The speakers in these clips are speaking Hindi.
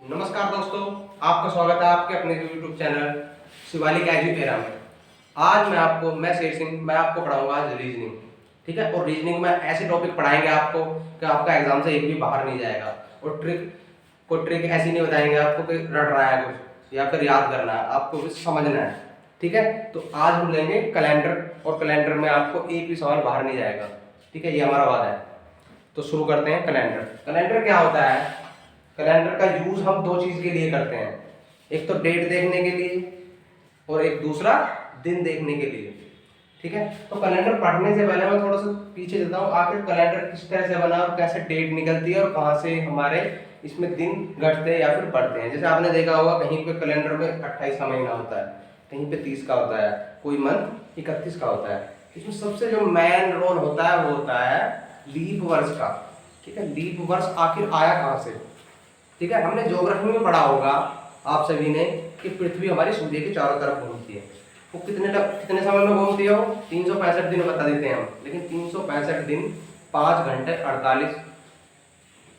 नमस्कार दोस्तों, आपका स्वागत है आपके अपने YouTube चैनल शिवालिक एजुकेरा में। आज मैं शेर सिंह मैं आपको पढ़ाऊंगा आज रीजनिंग। ठीक है, और रीजनिंग में ऐसे टॉपिक पढ़ाएंगे आपको कि आपका एग्जाम से एक भी बाहर नहीं जाएगा। और ट्रिक ऐसी नहीं बताएंगे आपको कि रट रहा है कुछ या फिर याद करना है, आपको कुछ समझना है। ठीक है, तो आज हम लेंगे कैलेंडर, और कैलेंडर में आपको एक भी सवाल बाहर नहीं जाएगा। ठीक है, ये हमारा वादा है। तो शुरू करते हैं। कैलेंडर कैलेंडर क्या होता है? कैलेंडर का यूज हम दो चीज के लिए करते हैं, एक तो डेट देखने के लिए और एक दूसरा दिन देखने के लिए। ठीक है, तो कैलेंडर पढ़ने से पहले मैं थोड़ा सा पीछे चलता हूँ, आखिर कैलेंडर किस तरह से बना और कैसे डेट निकलती है और कहाँ से हमारे इसमें दिन घटते हैं या फिर बढ़ते हैं। जैसे आपने देखा होगा कहीं पे कैलेंडर में 28 का महीना होता है, कहीं पे 30 का होता है, कोई मंथ 31 का होता है। इसमें सबसे जो मेन रोल होता है वो होता है लीप वर्ष का। ठीक है, लीप वर्ष आखिर आया कहाँ से? ठीक है, हमने ज्योग्राफी में पढ़ा होगा आप सभी ने कि पृथ्वी हमारे सूर्य के चारों तरफ घूमती है। वो कितने समय में घूमती है? वो 365 दिन बता देते हैं हम, लेकिन 365 दिन 5 घंटे 48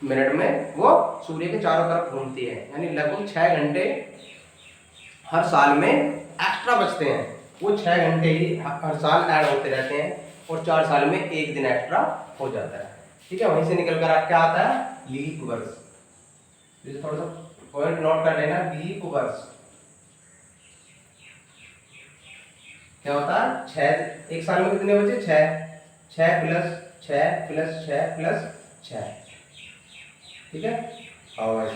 मिनट में वो सूर्य के चारों तरफ घूमती है, यानी लगभग 6 घंटे हर साल में एक्स्ट्रा बचते हैं। वो 6 घंटे ही हर साल ऐड होते रहते हैं और 4 साल में एक दिन एक्स्ट्रा हो जाता है। ठीक है, वहीं से निकल कर क्या आता है? लीप वर्ष। थोड़ा सा पॉइंट नोट कर लेना, लीप वर्ष क्या होता है? 6 एक साल में कितने बचे? 6 6 प्लस 6 प्लस 6 प्लस 6। ठीक है, और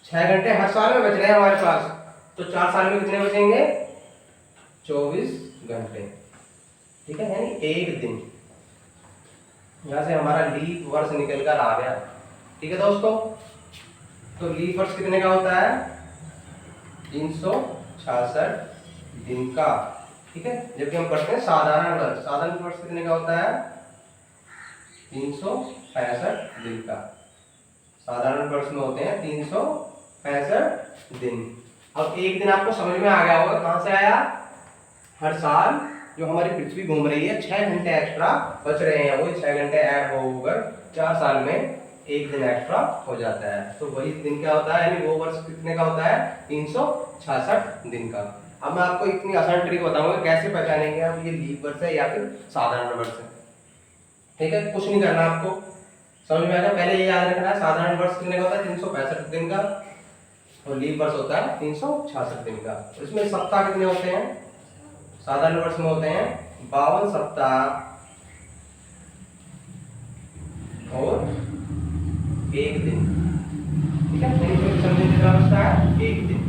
6 घंटे हर साल में बच रहे हैं हमारे पास, तो 4 साल में कितने बचेंगे? 24 घंटे। ठीक है, यानी एक दिन। यहां से हमारा लीप वर्ष निकल कर आ गया। ठीक है दोस्तों, तो लीप वर्ष कितने का होता है? 366 दिन का। ठीक है, जबकि हम पढ़ते हैं साधारण वर्ष। साधारण वर्ष कितने का होता है? 365 दिन का। साधारण वर्ष में होते हैं 365 दिन। अब एक दिन आपको समझ में आ गया होगा कहां से आया? हर साल जो हमारी पृथ्वी घूम रही है 6 घंटे एक्स्ट्रा बच रहे हैं, वही 6 घंटे ऐड होकर 4 साल में एक दिन एक्स्ट्रा हो जाता है। तो वही दिन क्या होता है, यानी वो वर्ष कितने का होता है? 366 दिन का। अब मैं आपको इतनी आसान ट्रिक बताऊंगा कैसे पहचानेंगे आप ये लीप वर्ष है या फिर साधारण वर्ष है। ठीक है, कुछ नहीं करना आपको, समझ में आएगा। पहले ये याद रखना है, साधारण वर्ष कितने का होता है? 365 दिन का, और लीप वर्ष होता है 366 दिन का। इसमें सप्ताह कितने होते हैं? साधारण वर्ष में होते हैं 52 सप्ताह और एक दिन। ठीक है, विषम दिन कितना बचता है? एक दिन,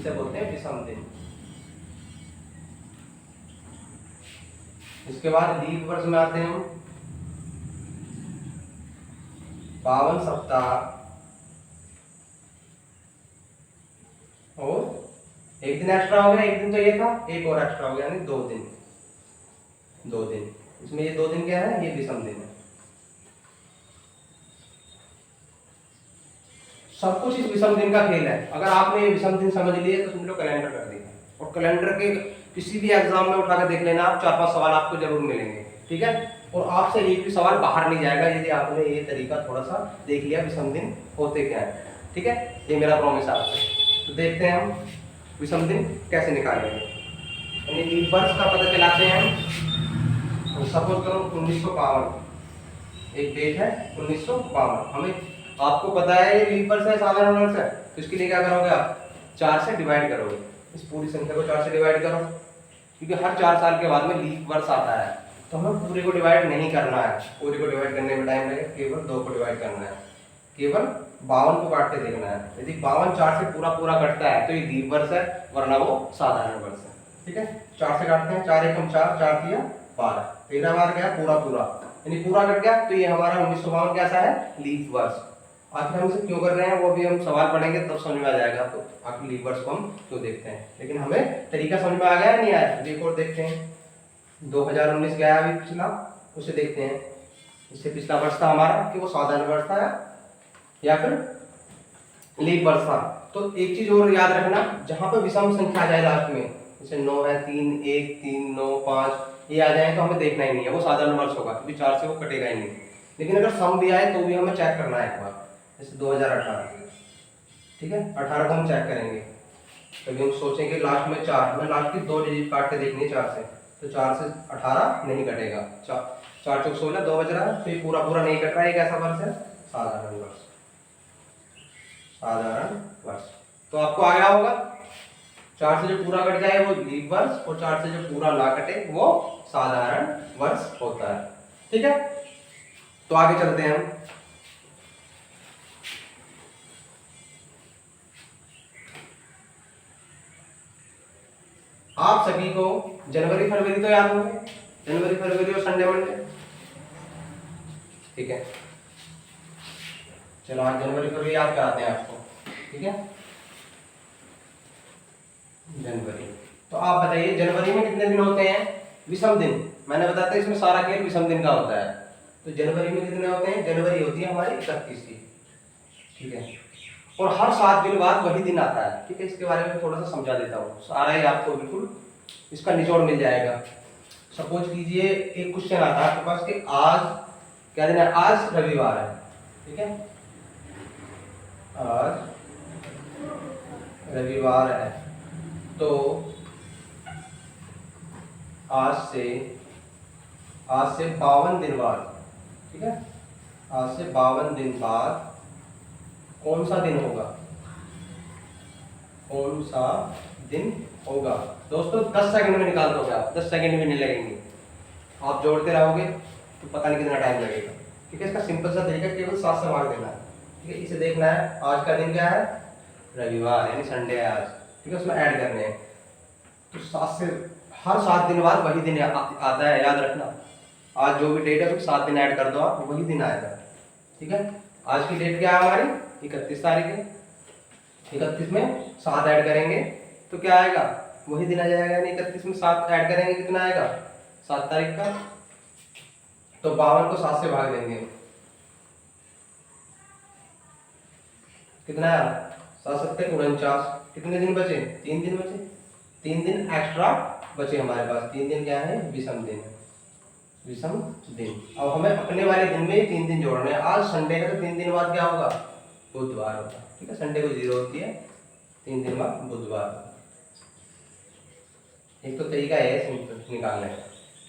इसे बोलते हैं विषम दिन। इसके बाद लीप वर्ष में आते हैं हम 52 सप्ताह और एक दिन एक्स्ट्रा हो गया। एक दिन तो ये था, एक और एक्स्ट्रा हो गया, यानी 2 दिन। 2 दिन, इसमें ये 2 दिन क्या है? ये विषम दिन है। सब कुछ इस विषम दिन का खेल है। अगर आपने ये विषम दिन समझ लिए तो समझ लो कैलेंडर कर दिया। और कैलेंडर के किसी भी एग्जाम में उठा कर देख लेना आप, 4-5 सवाल आपको जरूर मिलेंगे। ठीक है, और आपसे एक भी सवाल बाहर नहीं जाएगा यदि आपने ये तरीका थोड़ा सा देख लिया विषम दिन होते क्या है। ठीक है, ये मेरा प्रॉमिस आपसे। तो देखते हैं हम विषम दिन कैसे निकालेंगे। यानी लीप वर्ष का पता चलाते हैं हम। सपोज करो 1952 एक डेट है, 1952। हमें आपको पता है ये लीप वर्ष है साधारण वर्ष है, तो इसके लिए क्या करोगे आप? 4 से डिवाइड करोगे। इस पूरी संख्या को 4 से डिवाइड करो, क्योंकि हर 4 साल के बाद में लीप वर्ष आता है। तो हमें पूरे को डिवाइड नहीं करना है, पूरे को डिवाइड करने में टाइम लगेगा, केवल 2 को डिवाइड करना है। केवल 52 को काट के देखना है। यदि 52 4 से पूरा पूरा कटता है तो ये लीप वर्ष है, वरना वो साधारण वर्ष है। ठीक है, 4 से काटते हैं, 4 एकम 4, 4 दिया 12, 13 बार गया पूरा पूरा, यानी पूरा कट गया। तो ये हमारा 1952 कैसा है? लीप वर्ष। आखिर हम इसे क्यों कर रहे हैं वो भी हम सवाल पढ़ेंगे तब समझ में आ जाएगा आपको, आखिर लीप वर्ष को हम क्यों देखते हैं। लेकिन हमें तरीका समझ में आ गया नहीं आया? रिकॉर्ड देखते हैं, 2019 गया अभी पिछला, उसे देखते हैं। इससे पिछला वर्ष था हमारा कि वो साधारण वर्ष था या फिर लीप वर्ष था। तो एक चीज और याद रखना, जहां पे विषम संख्या आ जाए लास्ट में, जैसे 9 है, 3 1 3 9 5 ये आ जाए तो हमें देखना ही नहीं है, वो साधारण वर्ष होगा क्योंकि 4 से वो कटेगा ही नहीं। लेकिन अगर सम भी आए तो भी हमें चेक करना है एक बार। जैसे 2018, ठीक है, 18 को हम चेक करेंगे। कभी हम सोचेंगे लास्ट में 4, हमें लास्ट की 2 डिजिट काट के देखनी है 4 से, तो 4 से 18 नहीं कटेगा, 4 चौक 16, 2 बज रहा है, तो ये पूरा पूरा नहीं कट रहा है। एक ऐसा वर्ष है साधारण वर्ष, साधारण वर्ष। तो आपको आ गया होगा, 4 से जो पूरा कट जाए वो लीप वर्ष, और 4 से जो पूरा ना कटे वो साधारण वर्ष होता है। ठीक है, तो आगे चलते हैं हम। आप सभी को जनवरी फरवरी तो याद होंगे, जनवरी फरवरी और संडे मंडे, ठीक है। चलो आज जनवरी फरवरी याद कराते हैं आपको, ठीक है। जनवरी, तो आप बताइए जनवरी में कितने दिन होते हैं? विषम दिन। मैंने बताया था इसमें सारा खेल विषम दिन का होता है। तो जनवरी में कितने होते हैं? जनवरी होती है हमारी 31 की, ठीक है। और हर 7 दिन बाद वही दिन आता है, ठीक है। इसके बारे में थोड़ा सा समझा देता हूँ, सारा ही आपको बिल्कुल इसका निचोड़ मिल जाएगा। सपोज कीजिए एक क्वेश्चन आता है आपके पास कि आज क्या दिन है? आज रविवार है, ठीक है। आज रविवार है, तो आज से 52 दिन बाद, ठीक है, आज से 52 दिन बाद कौन सा दिन होगा? कौन सा दिन होगा? दोस्तों 10 सेकंड में निकाल दोगे आप, 10 सेकंड भी नहीं लगेंगे। आप जोड़ते रहोगे तो पता नहीं कितना टाइम लगेगा, ठीक है। इसका सिंपल सा तरीका केवल 7 से भाग देना है, ठीक है। इसे देखना है आज का दिन क्या है? रविवार, यानी संडे है आज, ठीक है। उसमें ऐड करने हैं, तो 7 से हर 7 दिन बाद वही दिन आता है, याद रखना। आज जो भी डेट है उसमें 7 दिन ऐड कर दो आप, वही दिन आएगा, ठीक है। आज की डेट क्या है हमारी? 31 तारीख है। 31 में 7 ऐड करेंगे तो क्या आएगा? वही दिन आ जाएगा, यानी 31 में 7 ऐड करेंगे कितना आएगा? 7 तारीख का। तो 52 को 7 से भाग देंगे, कितना आया? 7 7 49। कितने दिन बचे? 3 दिन बचे, 3 दिन एक्स्ट्रा बचे हमारे पास। 3 दिन क्या है? विषम दिन है, विषम दिन। अब हमें अपने वाले दिन में 3 दिन जोड़ने हैं। आज संडे का, तो 3 दिन बाद क्या होगा? बुधवार होगा, ठीक है। संडे को 0 होती है, 3 दिन बाद बुधवार। एक तो तरीका है सिंपल निकालने का,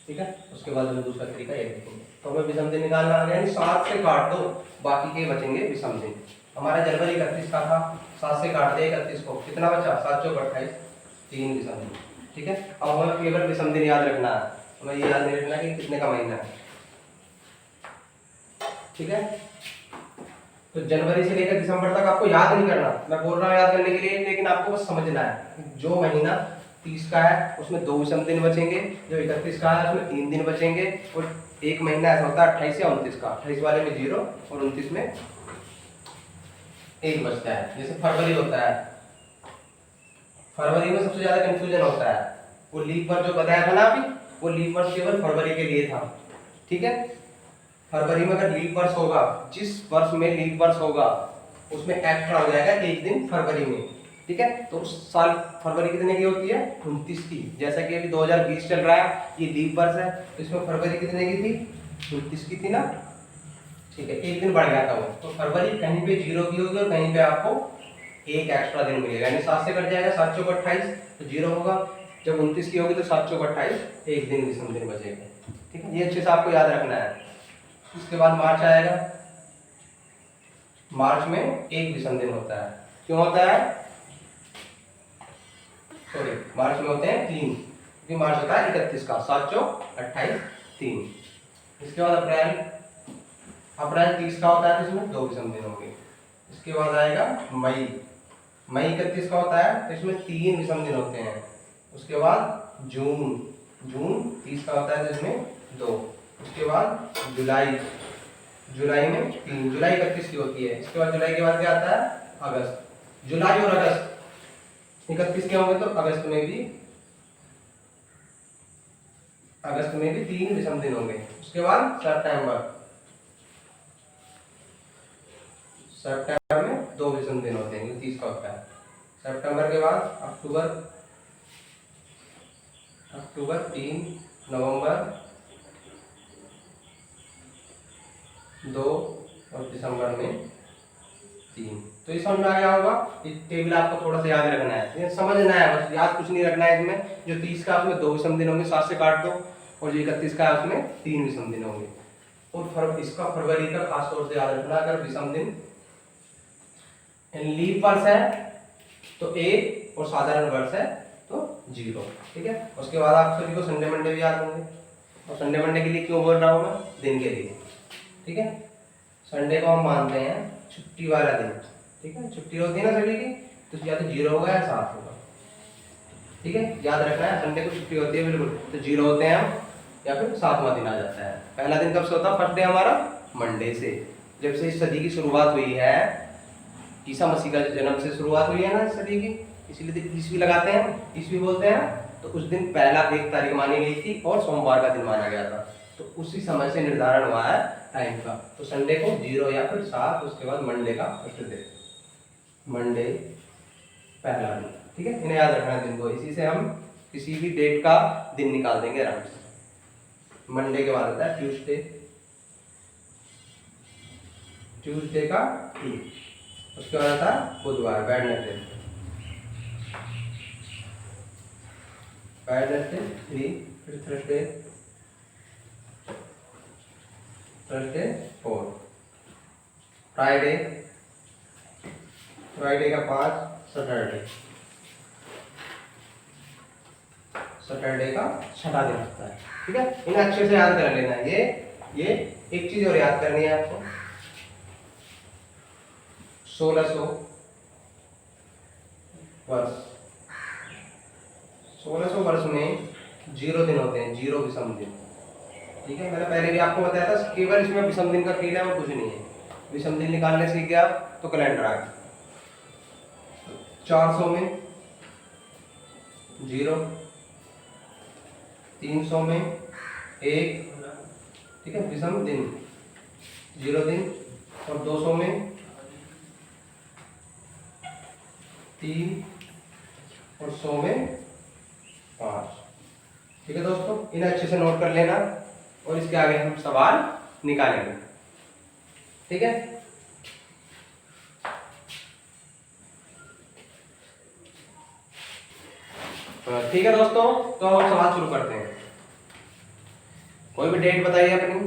ठीक है। उसके बाद हम दूसरा तरीका ये देखेंगे। तो हमें विषम दिन निकालना आ गया, यानी 7 से काट दो, बाकी के बचेंगे विषम दिन। हमारा जनवरी 31 का था, 7 से काट दे 31 को, कितना बचा? 7 चौक 28, 3 विषम दिन, ठीक है। अब हमें केवल विषम दिन याद रखना है, हमें ये याद नहीं रखना कि कितने का महीना है, ठीक है। तो जनवरी से लेकर दिसंबर तक आपको याद नहीं करना, मैं बोल रहा हूँ याद करने के लिए, लेकिन आपको बस समझना है। जो महीना 30 का है उसमें 2 विषम दिन बचेंगे, जो 31 का है उसमें 3 दिन बचेंगे, और एक महीना ऐसा होता है 28 या 29 का, 28 वाले में 0 और 29 में 1 बचता है। जैसे फरवरी होता है, फरवरी में सबसे ज्यादा कंफ्यूजन होता है। वो लीप वर्ष जो बताया था ना अभी, वो लीप वर्ष केवल फरवरी के लिए था, ठीक है। फरवरी में अगर लीप वर्ष होगा, जिस वर्ष में लीप वर्ष होगा उसमें एक्स्ट्रा हो जाएगा 1 दिन फरवरी में, ठीक है। तो उस साल फरवरी कितने की होती है? 29 की। जैसा कि अभी 2020 चल रहा है, ये लीप वर्ष है, तो इसमें फरवरी कितने की थी? 29 की थी ना, ठीक है। 1 दिन बढ़ गया था वो, तो फरवरी कहीं पे 0 की होगी और कहीं पे आपको 1 एक्स्ट्रा दिन मिलेगा, यानी 7 से कट जाएगा, 7 चौक 28 तो 0 होगा। जब 29 की होगी तो 7 चौक 28, 1 दिन विषम दिन बचेगा, ठीक है। ये अच्छे से आपको याद रखना है। उसके बाद मार्च आएगा, मार्च में 1 विषम दिन होता है। क्यों होता है? सॉरी, मार्च में होते हैं 3, क्योंकि मार्च होता है 31 का, 7 चौक 28, 3। इसके बाद अप्रैल, अप्रैल 30 का होता है, तो इसमें 2 विषम दिन होंगे। इसके बाद आएगा मई, मई 31 का होता है, तो इसमें 3 विषम दिन होते हैं। उसके बाद जून, जून 30 का होता है, तो इसमें 2। उसके बाद जुलाई, जुलाई में 3, जुलाई 31 की होती है। इसके बाद जुलाई के बाद क्या आता है? अगस्त। जुलाई और अगस्त 31 के होंगे, तो अगस्त में भी, अगस्त में भी 3 विषम दिन होंगे। उसके बाद सितंबर, सितंबर में 2 विषम दिन होते हैं, 30 का होता है। सितंबर के बाद अक्टूबर, अक्टूबर 3, नवंबर 2 और दिसंबर में 3। तो ये समझ में आ गया होगा। ये टेबल आपको थोड़ा सा याद रखना है, ये समझना है, बस याद कुछ नहीं रखना है इसमें। जो 30 का उसमें 2 विषम दिन होंगे, 7 से काट दो, और जो 31 का है उसमें 3 विषम दिन होंगे। और इसका फरवरी का खास तौर से याद रखना, अगर विषम दिन लीप वर्ष है तो 1 और साधारण वर्ष है तो 0। ठीक है। उसके बाद आप सभी को संडे मंडे भी याद होंगे, और संडे मंडे के लिए क्यों बोल रहा हूँ मैं, दिन के लिए। ठीक है। संडे को हम मानते हैं छुट्टी वाला दिन। ठीक है, छुट्टी होती है ना सभी की, तो या तो 0 होगा या 7 होगा। ठीक है, याद रखना है, संडे को छुट्टी होती है बिल्कुल, तो 0 होते हैं हम, या फिर 7वां दिन आ जाता है। पहला दिन कब से होता है, फर्स्ट डे हमारा मंडे से। जब से इस सदी की शुरुआत हुई है, ईसा मसीह का जन्म से शुरुआत हुई है ना इस सदी की, इसीलिए तो ईसवी लगाते हैं, ईसवी बोलते हैं। तो उस दिन पहला 1 तारीख मानी गई थी और सोमवार का दिन माना गया था। तो उसी समय से निर्धारण हुआ है टाइम का। तो संडे को 0 या फिर 7, उसके बाद मंडे का फर्स्ट डे, मंडे पहला दिन। ठीक है, इन्हें याद रखना दिन को। इसी से हम किसी भी डेट का दिन निकाल देंगे आराम से। मंडे के बाद होता है ट्यूसडे, ट्यूसडे का 2, उसके बाद आता है बुधवार, वेडनेसडे, वेडनेसडे 3, फिर थर्सडे, थर्सडे 4, फ्राइडे, फ्राइडे का 5, सैटरडे, सैटरडे का 6वां दिन होता है। ठीक है, इन्हें अच्छे से याद कर लेना है। ये एक चीज और याद करनी है आपको, 1600 वर्ष, 1600 वर्ष में 0 दिन होते हैं, 0 विषम दिन। ठीक है, मैंने पहले भी आपको बताया था, केवल इसमें विषम दिन का खेल है और कुछ नहीं है। विषम दिन निकालने सीख गया तो कैलेंडर आ गया। 400 में 0, 300 में 1, ठीक है, विषम दिन 0 दिन, और 200 में 3, और 100 में 5। ठीक है दोस्तों, इन्हें अच्छे से नोट कर लेना, और इसके आगे हम सवाल निकालेंगे। ठीक है, ठीक है दोस्तों, तो हम सवाल शुरू करते हैं। कोई भी डेट बताइए अपनी।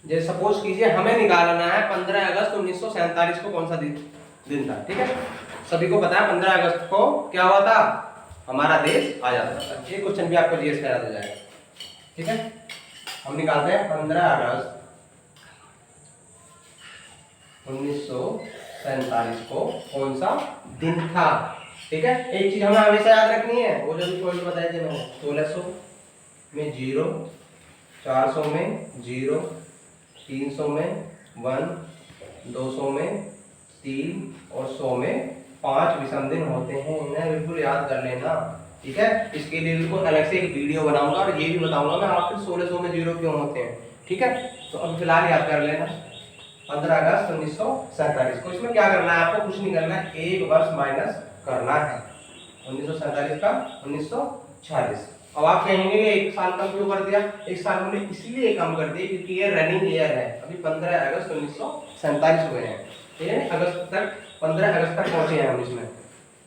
जैसे सपोज कीजिए हमें निकालना है 15 अगस्त 1947 को कौन सा दिन था। ठीक है, सभी को पता है 15 अगस्त को क्या हुआ था, हमारा देश आजाद हुआ था। ये क्वेश्चन भी आपको जीएस का याद हो जाएगा। ठीक है, हम निकालते हैं 15 अगस्त 1947 को कौन सा दिन था। ठीक है, एक चीज हमें हमेशा याद रखनी है, वो जो भी पॉइंट बताए थे मैंने, 1600 में 0, 400 में 0, 300 में 1, 200 में 3, और 100 में 5 विषम दिन होते हैं। इन्हें बिल्कुल याद कर लेना। ठीक है, इसके लिए बिल्कुल अलग से एक वीडियो बनाऊंगा, और ये भी बताऊंगा मैं आखिर 1600 में 0 क्यों होते हैं। ठीक है, तो अब फिलहाल याद कर लेना 15 अगस्त 1947 को। इसमें क्या करना है आपको, कुछ नहीं करना है, 1 वर्ष माइनस करना है 1947 का 1946। अब आप कहेंगे कि 1 साल कम क्यों कर दिया, 1 साल हमने इसलिए कम कर दिया क्योंकि ये रनिंग ईयर है, अभी 15 अगस्त 1947 हुए हैं। ठीक है, अगस्त तक 15 अगस्त तक पहुंचे हैं हम। इसमें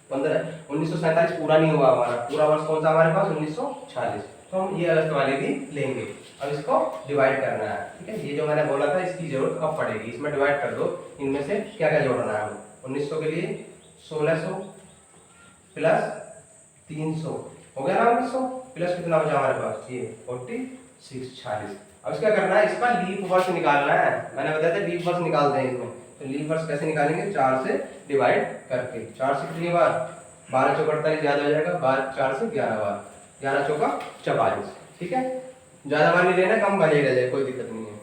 1947 पूरा नहीं हुआ हमारा, पूरा वर्ष कौन सा हमारे पास 1946, तो हम ये अगस्त वाले भी लेंगे। अब इसको डिवाइड करना है। ठीक है, ये जो मैंने बोला था इसकी जरूरत कब पड़ेगी, इसमें डिवाइड कर दो, इनमें से क्या क्या जोड़ना है। 1900 के लिए 1600 प्लस 300 हो गया ना, 1900 प्लस कितना बचा हमारे पास, ये 46, 46। अब इसका करना है, इसका लीप वर्ष निकालना है। मैंने बताया था लीप वर्ष निकालते हैं इसमें, तो लीप वर्ष कैसे निकालेंगे, 4 से डिवाइड करके। 4 से कितनी बार, 12 चौका 48 याद हो जाएगा, 4 से 11 बार, 11 चौका 44। ठीक है, ज्यादा बार नहीं लेना, कम बार ले जाए, कोई दिक्कत नहीं है।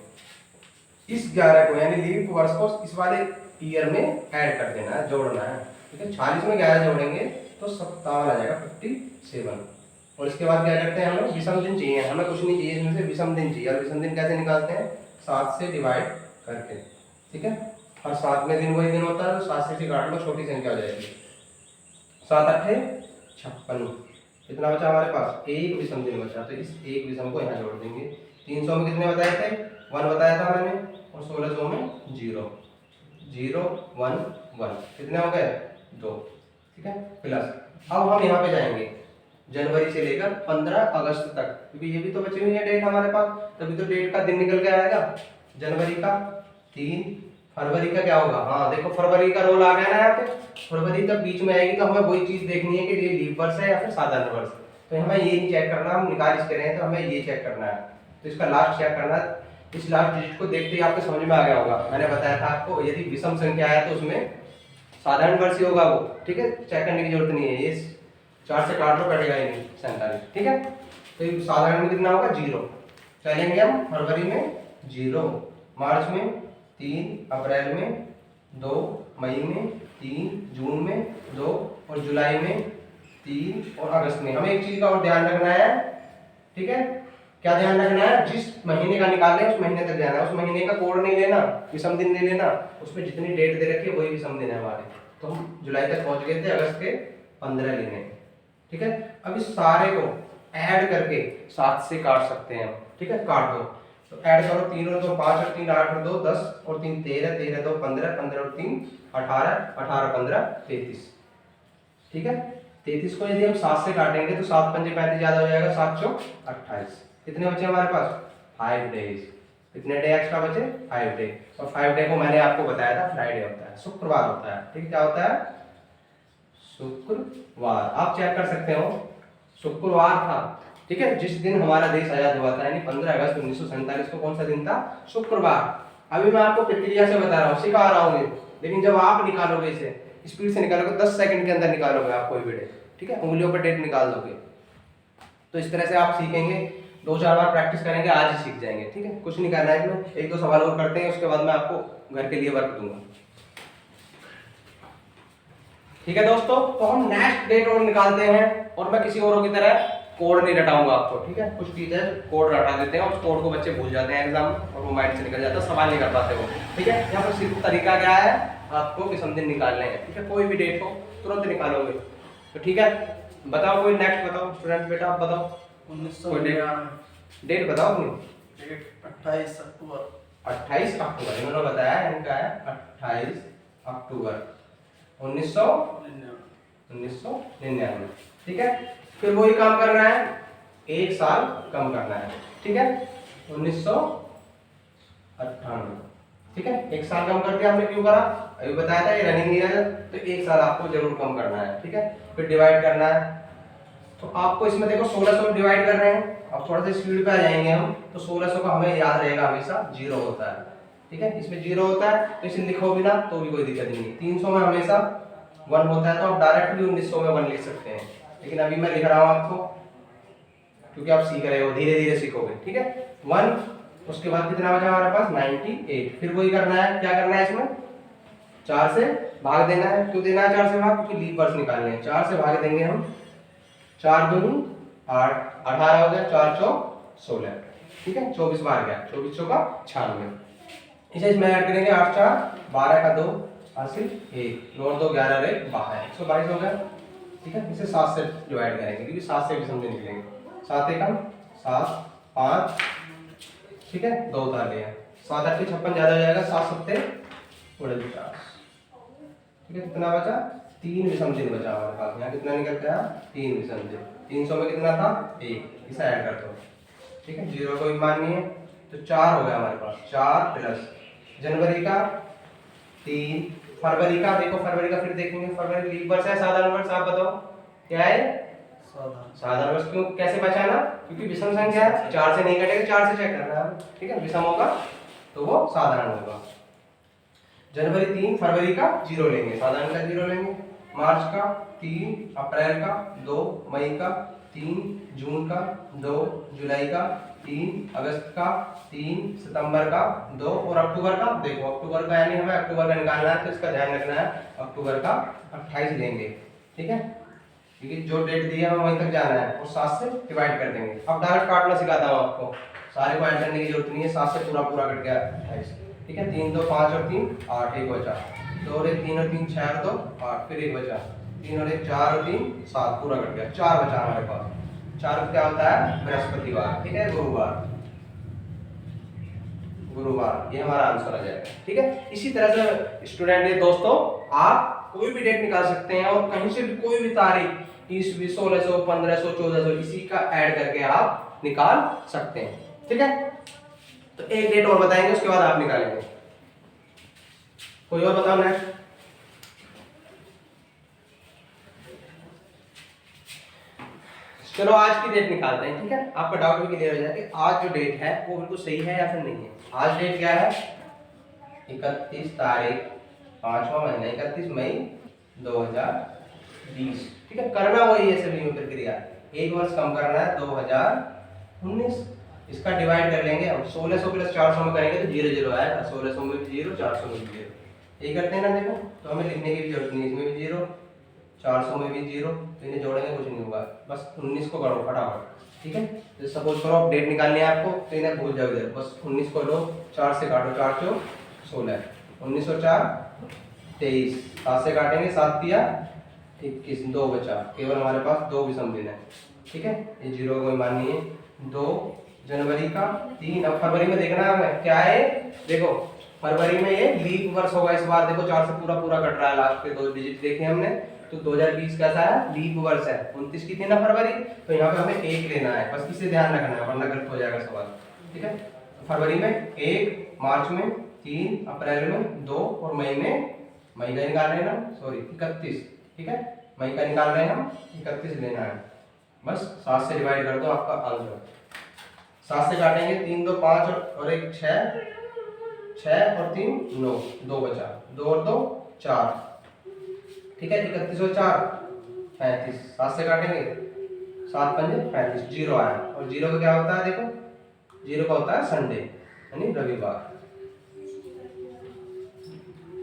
इस 11 को यानी लीप वर्ष को इस वाले ईयर में ऐड कर देना है, जोड़ना है। ठीक है, 46 में 11 जोड़ेंगे तो 57 आ जाएगा, 57। और इसके बाद क्या करते हैं, हमें विषम दिन चाहिए, हमें कुछ नहीं चाहिए इसमें से, विषम दिन चाहिए। और विषम दिन कैसे निकालते हैं, 7 से डिवाइड करके। ठीक है, और 7वें दिन वही दिन होता है, तो 7 से काट लो, छोटी संख्या हो जाएगी, 7 8 56। कितना बचा हमारे पास, 1 विषम दिन बचा, तो इस 1 विषम को यहाँ जोड़ देंगे। 300 में कितने बताए थे, 1 बताया था मैंने, और 1600 में 0, 0 1 1 कितने हो गए 2, ठीक है। प्लस अब हम यहाँ पे जाएंगे जनवरी से लेकर 15 अगस्त तक, क्योंकि ये भी तो बची हुई है डेट हमारे पास, तभी तो डेट का दिन निकल के आएगा। जनवरी का 3, फरवरी का क्या होगा, हाँ देखो फरवरी का रोल आ गया ना यहाँ पे, फरवरी तक बीच में आएगी तो हमें वही चीज देखनी है कि ये लीप वर्ष है या फिर साधारण वर्ष। तो हमें ये नहीं चेक करना, हम निकाल इसके रहे हैं तो हमें ये चेक करना है, तो इसका लास्ट चेक करना है। इस लास्ट डिजिट को देखते ही आपको समझ में आ गया होगा, मैंने बताया था आपको यदि विषम संख्या है तो उसमें साधारण वर्ष ही होगा वो, ठीक है, चेक करने की जरूरत नहीं है। ये 4 से काट लो, कटेगा ही नहीं 47, ठीक है। तो साधारण में कितना होगा 0, चलेंगे हम फरवरी में 0, मार्च में 3, अप्रैल में 2, मई में 3, जून में 2 और जुलाई में 3 और अगस्त में। हमें एक चीज का और ध्यान रखना है, ठीक है, क्या ध्यान रखना है, जिस महीने का निकाल रहे हैं उस महीने तक जाना है, उस महीने का कोड नहीं लेना, विषम दिन नहीं लेना, उसमें जितनी डेट दे रखी है वही विषम दिन है हमारे। तो हम जुलाई तक पहुंच गए थे, अगस्त के 15 लेने, ठीक है। अब इस सारे को ऐड करके 7 से काट सकते हैं हम, ठीक है, काट दो तो ऐड करो, 3 और 2 5 और 3 8 और 2 10 और 3 13, 13 2 15, 15 और 3 18, 18 15 33, ठीक है। 33 को यदि हम 7 से काटेंगे तो 7 पंजे 35 ज्यादा हो जाएगा, 7 चौक 28, कितने बचे हमारे पास 5 डेज, कितने डे एक्स्ट्रा बचे 5 डे, और 5 डे को मैंने आपको बताया था फ्राइडे होता है, शुक्रवार होता है, ठीक, क्या होता है शुक्रवार। आप चेक कर सकते हो शुक्रवार था, ठीक है, जिस दिन हमारा देश आजाद हुआ था, यानी 15 अगस्त 1947 को कौन सा दिन था, शुक्रवार। अभी मैं आपको प्रक्रिया से बता रहा हूँ, सिखा रहा हूँ, लेकिन जब आप निकालोगे इसे स्पीड से निकालोगे 10 सेकंड के अंदर निकालोगे आप कोई भी डेट, ठीक है, उंगलियों पर डेट निकाल दोगे। तो इस तरह से आप सीखेंगे, 2-4 बार प्रैक्टिस करेंगे, आज ही सीख जाएंगे, ठीक है। कुछ नहीं करना है इसमें, 1-2 सवाल और करते हैं, उसके बाद मैं आपको घर के लिए वर्क दूंगा, ठीक है दोस्तों। तो हम नेक्स्ट डेट और निकालते हैं, और मैं किसी औरों की तरह कोड नहीं रटाऊंगा आपको, ठीक है। कुछ टीचर कोड रटा देते हैं, उस कोड को बच्चे भूल जाते हैं एग्जाम में और वो माइंड से निकल जाता है, सवाल नहीं कर पाते वो, ठीक है। यहाँ पर सिर्फ तरीका क्या है, आपको विषम दिन निकालने हैं, ठीक है, कोई भी डेट हो तुरंत निकालोगे, तो ठीक है। बताओ कोई नेक्स्ट बताओ स्टूडेंट, बेटा आप बताओ 1999 डेट बताओ अपनी, डेट 28 अक्टूबर, 28 अक्टूबर इन्होंने बताया, इनका है 28 अक्टूबर 1999, ठीक है। फिर वही काम करना है, 1 साल कम करना है, ठीक है, 1998, ठीक है, 1 साल कम करके हमने क्यों करा, अभी बताया था ये रनिंग ईयर है, तो 1 साल आपको जरूर कम करना है, ठीक है। फिर डिवाइड करना है, तो आपको इसमें देखो 1600 में डिवाइड कर रहे हैं, अब थोड़ा सा स्पीड पे आ जाएंगे हम, तो 1600 का हमें याद रहेगा हमेशा 0 होता है, ठीक है, इसमें 0 होता है, तो इसे लिखो भी ना तो भी कोई दिक्कत नहीं है। 300 में हमेशा 1 होता है, तो आप डायरेक्ट भी 1900 में 1 लिख सकते हैं, लेकिन अभी मैं लिख रहा हूँ आपको क्योंकि आप सीख रहे हो, धीरे धीरे सीखोगे, ठीक है। 1, उसके बाद कितना बचा हमारे पास 98, फिर वही करना है, क्या करना है इसमें 4 से भाग देना है, क्यों देना है 4 से भाग, क्योंकि लीप वर्ष निकालने हैं, 4 से भाग देंगे हम, 4 दूनी 8, 18 हो गया, 4 चौक 16, ठीक है, 24 बार गया, 24 चौका 96, इसे इसमें ऐड करेंगे, 8 4 12 का 2 हासिल 1, 9 2 11 रहे 122 हो गया, ठीक है। इसे 7 से डिवाइड करेंगे क्योंकि 7 से भी समझे निकलेंगे, 7 एकम 7 5, ठीक है, 2 उतार लिया, 7 8 56 ज्यादा हो जाएगा, 7 7 49, ठीक है, कितना बचा 3 विषम दिन बचा हमारे पास, यहाँ कितना निकल गया 3 विषम दिन, 300 में कितना था 1, इसे ऐड कर दो, ठीक है, 0 कोई मान नहीं है, तो 4 हो गया हमारे पास, 4 प्लस जनवरी का 3, फरवरी का देखो, फरवरी का फिर देखेंगे, फरवरी लीप वर्ष है साधारण वर्ष, आप बताओ क्या है साधारण वर्ष, क्यों कैसे बचाना, क्योंकि विषम संख्या है, 4 से नहीं कटेगा, 4 से चेक करना है, ठीक है, विषम होगा तो वो साधारण होगा। जनवरी 3, फरवरी का 0 लेंगे, साधारण का 0 लेंगे, मार्च का 3, अप्रैल का 2, मई का 3, जून का 2, जुलाई का 3, अगस्त का 3, सितंबर का 2 और अक्टूबर का देखो, अक्टूबर का यानी हमें अक्टूबर का निकालना है, तो इसका ध्यान रखना है, अक्टूबर का 28 लेंगे, ठीक है, क्योंकि जो डेट दी है हमें वहीं तक जाना है, और 7 से डिवाइड कर देंगे। अब डायरेक्ट काटना सिखाता हूँ आपको, सारे को ऐड करने की जरूरत नहीं है, 7 से पूरा पूरा कट गया 28, ठीक है, 3 2 5 और 3 8, 1 बचा, 2 और 1 3 और 3 6 और 2 8, फिर 1 बचा, 3 और 1 4 और 3 7, पूरा कट गया, 4 बचा हमारे पास, 4 क्या होता है बृहस्पतिवार, ठीक है, गुरुवार, गुरुवार, ये हमारा आंसर आ जाएगा। ठीक है, इसी तरह से स्टूडेंट दोस्तों आप कोई भी डेट निकाल सकते हैं और कहीं से भी कोई भी तारीख 20, 1600, 1500, 1400 इसी का ऐड करके आप निकाल सकते हैं। ठीक है, तो एक डेट और बताएंगे, उसके बाद आप निकालेंगे। कोई और बताओ नेक्स्ट। चलो आज की डेट निकालते हैं। ठीक है, आपका डाउट भी क्लियर हो जाए कि आज जो डेट है वो बिल्कुल सही है या फिर नहीं है। आज डेट क्या है? 31 तारीख 5वां महीना, 31 मई 2020। ठीक है, करना वही है सभी में प्रक्रिया, एक वर्ष कम करना है 2019। इसका डिवाइड कर लेंगे हम 1600 प्लस 400 में करेंगे तो 0 0 आएगा, 1600 में भी 0, 400 में भी 0। यही करते हैं ना, देखो तो हमें लिखने की भी जरूरत नहीं, इसमें भी 0, 400 में भी 0, तो इन्हें जोड़ेंगे कुछ नहीं होगा, बस 19 को करो फटाफट। ठीक है, तो सपोज करो आप डेट निकालनी है आपको, तो इन्हें भूल जाओ इधर, बस 19 को लो, 4 से काटो, 4 चौ 16, 19 और 4 23, 7 से काटेंगे, 7 तिया 21, 2 बचा, केवल हमारे पास 2 विषम दिन है। ठीक है, ये 0 कोई मान नहीं है। 2 जनवरी का 3, अब फरवरी में देखना है क्या है, देखो फरवरी में ये लीप वर्ष होगा इस बार, देखो 4 से पूरा पूरा कट रहा है, लास्ट के 2 डिजिट देखे हमने, तो 2020 कैसा है, लीप वर्ष है। 29 की थी ना फरवरी, तो यहाँ पे हमें 1 लेना है, बस इसे ध्यान रखना है वरना गलत हो जाएगा सवाल। ठीक है, तो फरवरी में 1, मार्च में 3, अप्रैल में 2 और मई में, मई का निकाल रहे हैं ना, सॉरी 31। ठीक है, मई का निकाल रहे हैं हम, 31 लेना है, बस 7 से डिवाइड कर दो आपका आंसर। 7 से काटेंगे, 3 2 5 और 1 6, 6 और 3 9, 2 बचा, 2 और 2 4। ठीक है, 31 और 4 35, 7 से काटेंगे, 7 पंजे 35, 0 आया। और 0 का क्या होता है, देखो 0 का होता है संडे यानी रविवार।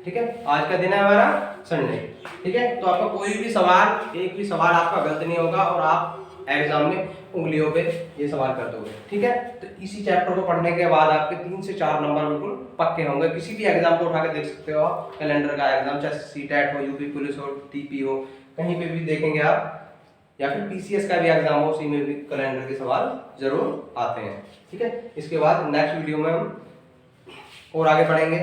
ठीक है, आज का दिन है हमारा संडे। ठीक है, तो आपका कोई भी सवाल, एक भी सवाल आपका गलत नहीं होगा और आप एग्जाम में उंगलियों पे ये सवाल कर दोगे। ठीक है, तो इसी चैप्टर को पढ़ने के बाद आपके 3 से 4 नंबर बिल्कुल पक्के होंगे। किसी भी एग्जाम को उठा के देख सकते हो आप, कैलेंडर का एग्जाम, चाहे सीटेट हो, यूपी पुलिस हो, टीपी हो, कहीं पे भी देखेंगे आप, या फिर पीसीएस का भी एग्जाम हो, उसी में भी कैलेंडर के सवाल जरूर आते हैं। ठीक है, इसके बाद नेक्स्ट वीडियो में हम और आगे बढ़ेंगे।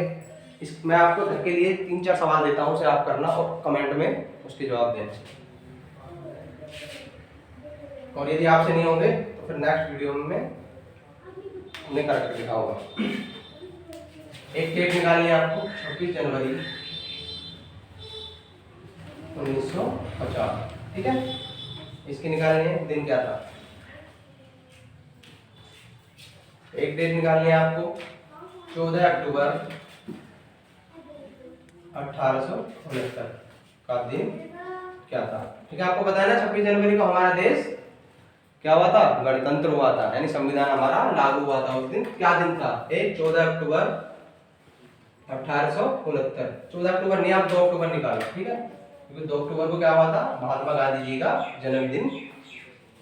मैं आपको घर के लिए 3-4 सवाल देता हूँ, उसे आप करना और कमेंट में उसके जवाब दें, और यदि आपसे नहीं होंगे तो फिर नेक्स्ट वीडियो में हमने करके दिखाऊंगा। एक डेट निकालनी है आपको, 26 जनवरी 1950। ठीक है, इसकी निकालनी है, दिन क्या था। एक डेट निकालनी है आपको, 14 अक्टूबर 1869 का दिन क्या था। ठीक है, आपको बताया ना 26 जनवरी को हमारा देश क्या हुआ था, गणतंत्र हुआ था, यानी संविधान हमारा लागू हुआ था। उस दिन क्या दिन था, 14 अक्टूबर 1869। 14 अक्टूबर नहीं, आप 2 अक्टूबर निकालो। ठीक है, क्योंकि 2 अक्टूबर को क्या हुआ था, महात्मा गांधी जी का जन्मदिन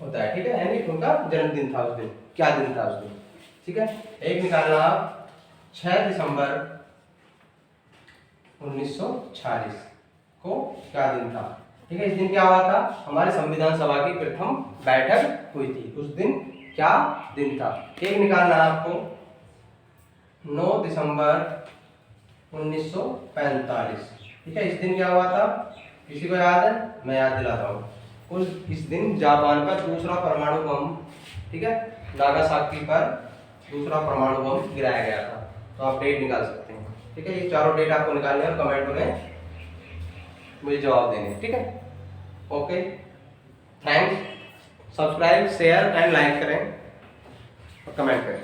होता है। ठीक है, यानी उनका जन्मदिन था उस दिन, क्या दिन था उस दिन। ठीक है, एक निकालना आप, 6 दिसंबर 1946 को क्या दिन था। ठीक है, इस दिन क्या हुआ था, हमारे संविधान सभा की प्रथम बैठक हुई थी, उस दिन क्या दिन था। एक निकालना आपको, 9 दिसंबर 1945। ठीक है, इस दिन क्या हुआ था, किसी को याद है, मैं याद दिलाता हूँ। इस दिन जापान पर दूसरा परमाणु बम, ठीक है, नागासाकी पर दूसरा परमाणु बम गिराया गया था। तो आप डेट निकाल सकते हैं। ठीक है, ये चारों डेट आपको निकालने और कमेंट में मुझे जवाब देने। ठीक है, okay, thanks. Subscribe, share and like करें और कमेंट करें।